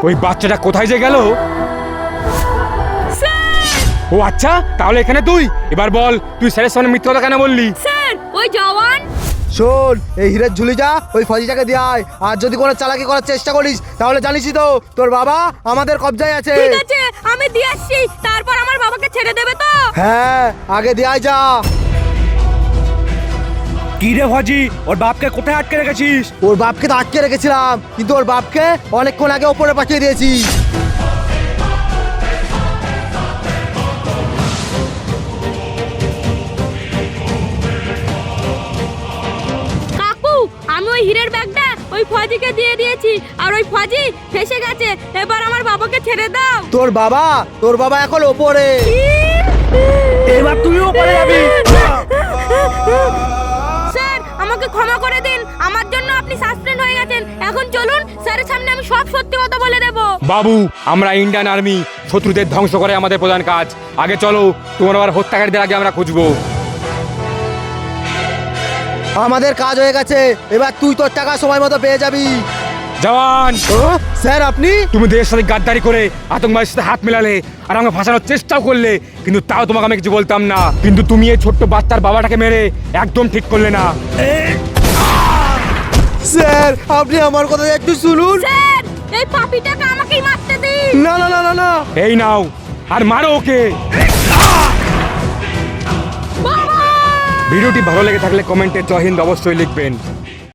ওই বাচ্চাটা কোথায় যে গেল? ও আচ্ছা, তাহলে এখানে তুই এবার বল, তুই স্যারের সামনে মিথ্যা কথা কেন বললি? স্যার ওই জওয়ান। শোন, এই হীরের ঝুলিটা ওই ফজিটাকে দিয়ে আয়। আর যদি কোনো চালাকি করার চেষ্টা করিস তাহলে জানিসই তো তোর বাবা আমাদের কবজায় আছে। ঠিক আছে, আমি দিয়ে আসছি, তারপর আমার বাবাকে ছেড়ে দেবে তো? হ্যাঁ, আগে দিয়ে আয় যা। কি রে ভাজি, ওর বাপকে কোথায় আটকে রেখেছিস? ওর বাপকে তো আটকে রেখেছিলাম, কিন্তু ওর বাপকে অনেকক্ষণ আগে ওপরে পাঠিয়ে দিয়েছি। কাকু, আমি ওই হীরের ব্যাগটা ওই ফজিকে দিয়ে দিয়েছি, আর ওই ফজি ফেসে গেছে। এবার আমার বাবাকে ছেড়ে দাও। তোর বাবা এখন ওপরে। এবার তুইও পড়ে যাবি। স্যার আমাকে ক্ষমা করে দিন, আমার জন্য আপনি সাসপেন্ড হয়ে গেছেন। এখন চলুন, স্যারের সামনে আমি সব সত্যি কথা বলে দেব। বাবু, আমরা ইন্ডিয়ান আর্মি, শত্রুদের ধ্বংস করে আমাদের প্রধান কাজ। আগে চলো, তোমার আবার হত্যাকারীদের আগে আমরা খুঁজবো। আমাদের কাজ হয়ে গেছে, এবার তুই তোর টাকা সময় মতো পেয়ে যাবি। জওয়ান, ও, স্যার আপনি? তুমি দেশের সাথে গাদ্দারি করে আতঙ্কবাদীর সাথে হাত মেলালে আর আমাকে ফাঁসানোর চেষ্টাও করলে, কিন্তু তাও তোমাকে আমি কিছু বলতাম না। কিন্তু তুমি এই ছোট্ট বাচ্চার বাবাটাকে মেরে একদম ঠিক করলে না। স্যার আপনি আমার কথা একটু শুনুন। স্যার এই পাপিটাকে আমাকেই মারতে দিন। না না না না না। এই নাও, আর মারো ওকে। বাবা! ভিডিওটি ভালো লেগে থাকলে কমেন্টে জয় হিন্দ অবশ্যই লিখবেন।